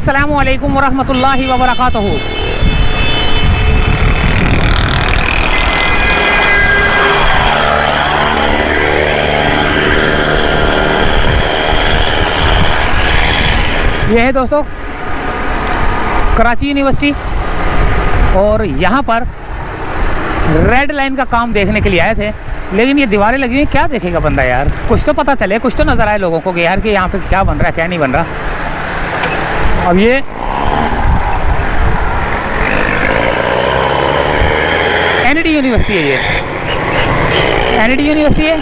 अस्सलामु अलैकुम वरहमतुल्लाहि वबरकातुहू। यह है दोस्तों कराची यूनिवर्सिटी, और यहाँ पर रेड लाइन का काम देखने के लिए आए थे, लेकिन ये दीवारें लगी हैं, क्या देखेगा बंदा यार। कुछ तो पता चले, कुछ तो नज़र आए लोगों को कि यार कि यहाँ पे क्या बन रहा है क्या नहीं बन रहा। अब ये एनडी यूनिवर्सिटी है, ये एनडी यूनिवर्सिटी है।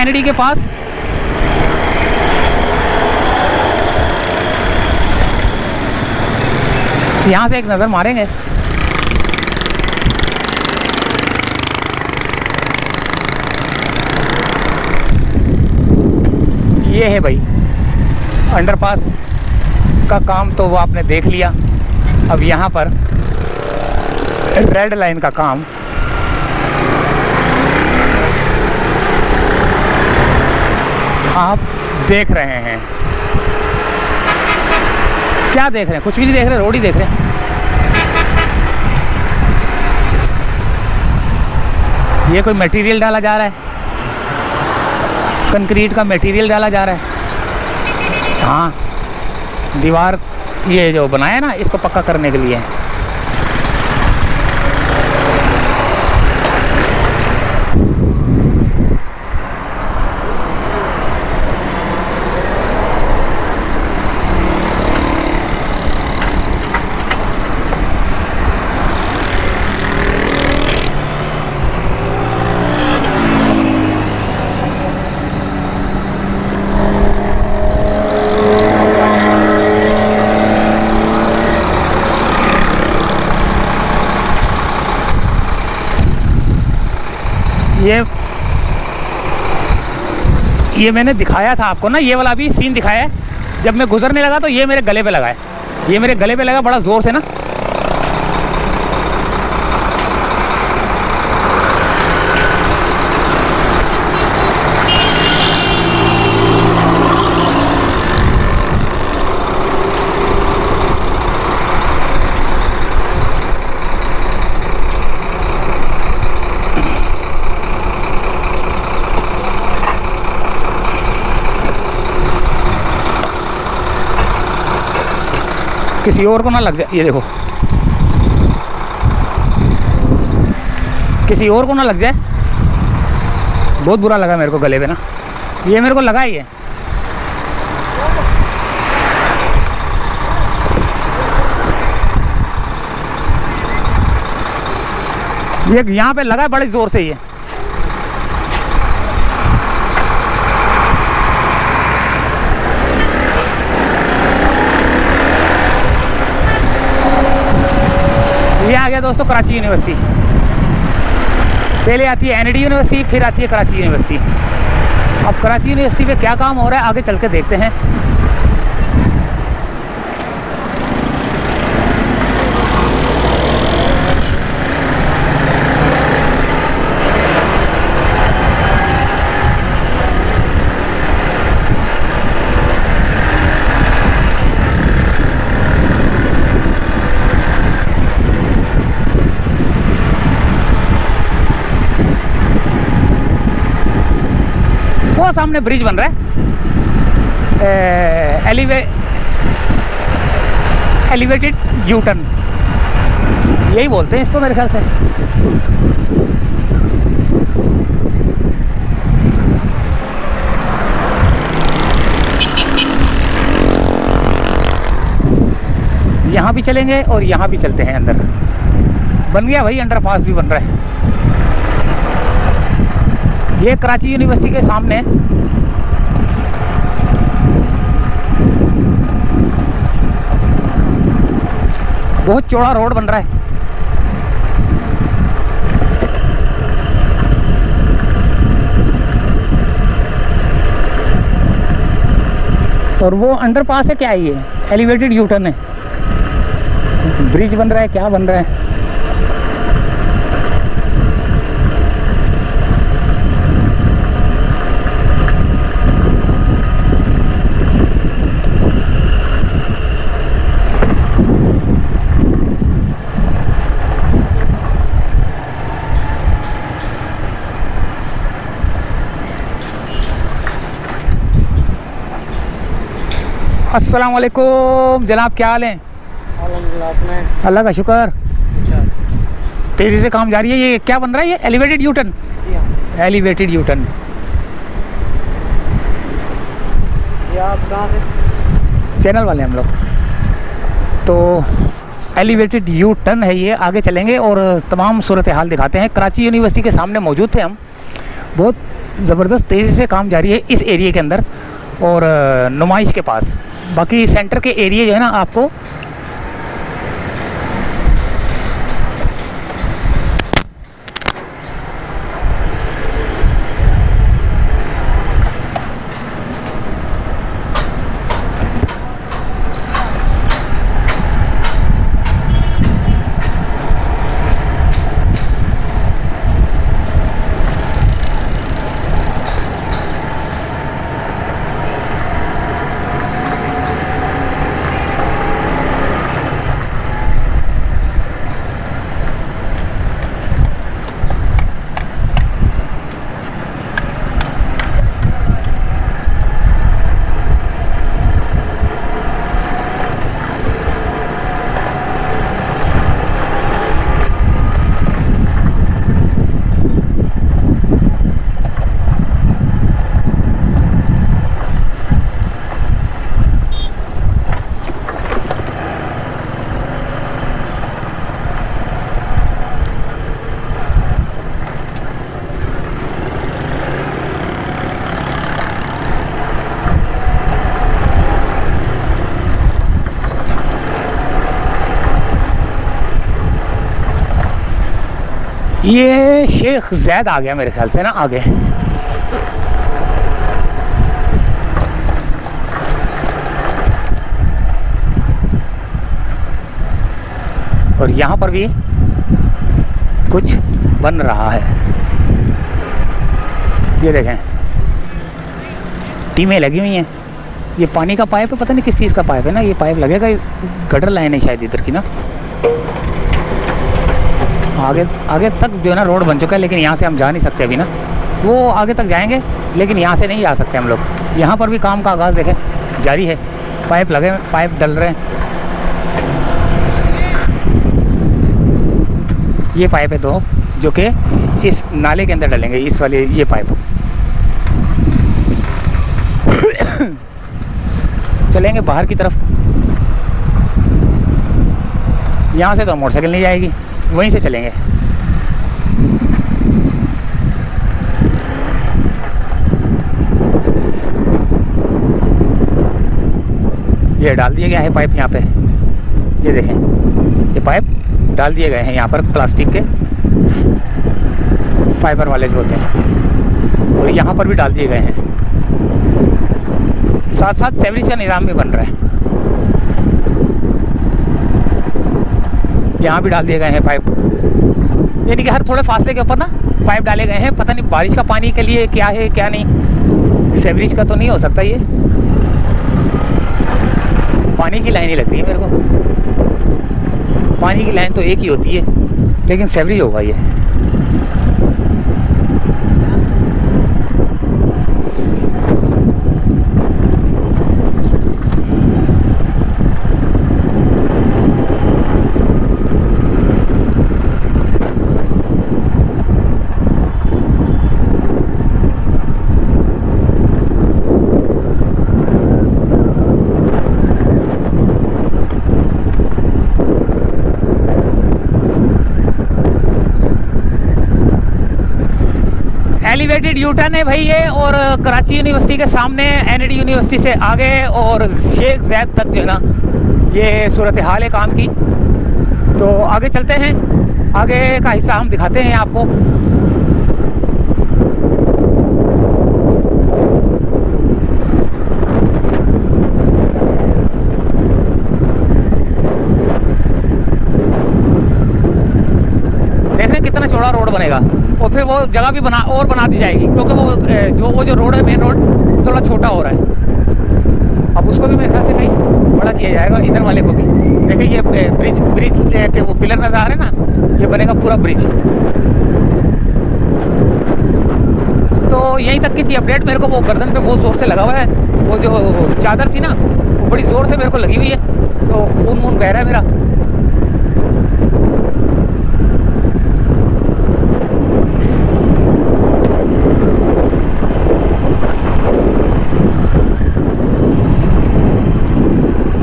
एनडी के पास यहाँ से एक नज़र मारेंगे। ये है भाई अंडरपास का काम, तो वो आपने देख लिया। अब यहाँ पर रेड लाइन का काम आप देख रहे हैं। क्या देख रहे हैं? कुछ भी नहीं देख रहे, रोड ही देख रहे हैं। ये कोई मटेरियल डाला जा रहा है, कंक्रीट का मटेरियल डाला जा रहा है। हाँ, दीवार ये जो बनाया है ना, इसको पक्का करने के लिए। ये मैंने दिखाया था आपको ना, ये वाला भी सीन दिखाया है। जब मैं गुजरने लगा तो ये मेरे गले पे लगा है, ये मेरे गले पे लगा बड़ा ज़ोर से ना। किसी और को ना लग जाए, ये देखो किसी और को ना लग जाए। बहुत बुरा लगा मेरे को गले पे ना, ये मेरे को लगा ही है। ये यहाँ पे लगा है बड़े जोर से। ये आ गया दोस्तों कराची यूनिवर्सिटी। पहले आती है एनडी यूनिवर्सिटी, फिर आती है कराची यूनिवर्सिटी। अब कराची यूनिवर्सिटी पे क्या काम हो रहा है आगे चल के देखते हैं। सामने ब्रिज बन रहा है, एलिवेटेड यूटर्न यही बोलते हैं इसको मेरे ख्याल से। यहाँ भी चलेंगे और यहाँ भी चलते हैं अंदर। बन गया भाई, अंडरपास भी बन रहा है। ये कराची यूनिवर्सिटी के सामने बहुत चौड़ा रोड बन रहा है। और वो अंडरपास है क्या है? ये एलिवेटेड यूटर्न है। ब्रिज बन रहा है, क्या बन रहा है? अस्सलाम वालेकुम जनाब, क्या हाल है? अल्लाह का शुक्र। तेज़ी से काम जारी है। ये क्या बन रहा है? ये elevated U turn. Elevated U turn. आप कहाँ से? चैनल वाले हम लोग। तो एलिवेटेड यू टर्न है ये। आगे चलेंगे और तमाम सूरत हाल दिखाते हैं। कराची यूनिवर्सिटी के सामने मौजूद थे हम। बहुत ज़बरदस्त तेज़ी से काम जारी है इस एरिया के अंदर और नुमाइश के पास। बाकी सेंटर के एरिया जो है ना, आपको ये शेख जैद आ गया मेरे ख्याल से ना आगे। और यहाँ पर भी कुछ बन रहा है। ये देखें, टीमें लगी हुई हैं। ये पानी का पाइप है, पता नहीं किस चीज़ का पाइप है ना। ये पाइप लगेगा, गटर लाइन है शायद इधर की ना। आगे आगे तक जो है ना रोड बन चुका है, लेकिन यहाँ से हम जा नहीं सकते अभी ना। वो आगे तक जाएंगे लेकिन यहाँ से नहीं जा सकते हम लोग। यहाँ पर भी काम का आगाज़ देखें जारी है। पाइप लगे, पाइप डल रहे हैं। ये पाइप है दो जो कि इस नाले के अंदर डलेंगे, इस वाले ये पाइप। चलेंगे बाहर की तरफ। यहाँ से तो मोटरसाइकिल नहीं जाएगी, वहीं से चलेंगे। ये डाल दिया गया है पाइप यहाँ पे। ये देखें, ये पाइप डाल दिए गए हैं यहाँ पर, प्लास्टिक के फाइबर वाले जो होते हैं। और यहाँ पर भी डाल दिए गए हैं। साथ साथ सेवरेज का निज़ाम भी बन रहा है। यहाँ भी डाल दिए गए हैं पाइप, यानी कि हर थोड़े फासले के ऊपर ना पाइप डाले गए हैं। पता नहीं बारिश का पानी के लिए क्या है क्या नहीं, सेवरेज का तो नहीं हो सकता। ये पानी की लाइन ही लग रही है मेरे को। पानी की लाइन तो एक ही होती है, लेकिन सेवरेज होगा ये। एलिवेटेड यू टर्न है भाई ये। और कराची यूनिवर्सिटी के सामने, एनडी यूनिवर्सिटी से आगे और शेख जैद तक जो है ना, ये सूरत हाल है काम की। तो आगे चलते हैं, आगे का हिस्सा हम दिखाते हैं आपको। देख रहे हैं कितना चौड़ा रोड बनेगा और फिर वो जगह भी बना दी जाएगी, क्योंकि वो जो रोड है, मेन रोड, थोड़ा छोटा हो रहा है। अब उसको भी मेरे ख्याल से कहीं बड़ा किया जाएगा, इधर वाले को भी। देखिए ये ब्रिज के वो पिलर नज़र आ रहे हैं ना, ये बनेगा पूरा ब्रिज। तो यहीं तक की थी अपडेट। मेरे को वो गर्दन पे बहुत जोर से लगा हुआ है। वो जो चादर थी ना, बड़ी ज़ोर से मेरे को लगी हुई है, तो खून वून बह रहा है मेरा।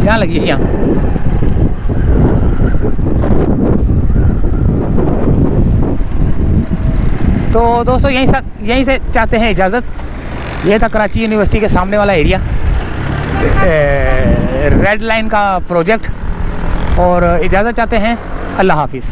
यहाँ लगी है, यहाँ। तो दोस्तों यहीं से चाहते हैं इजाज़त। ये था कराची यूनिवर्सिटी के सामने वाला एरिया, रेड लाइन का प्रोजेक्ट, और इजाज़त चाहते हैं। अल्लाह हाफिज़।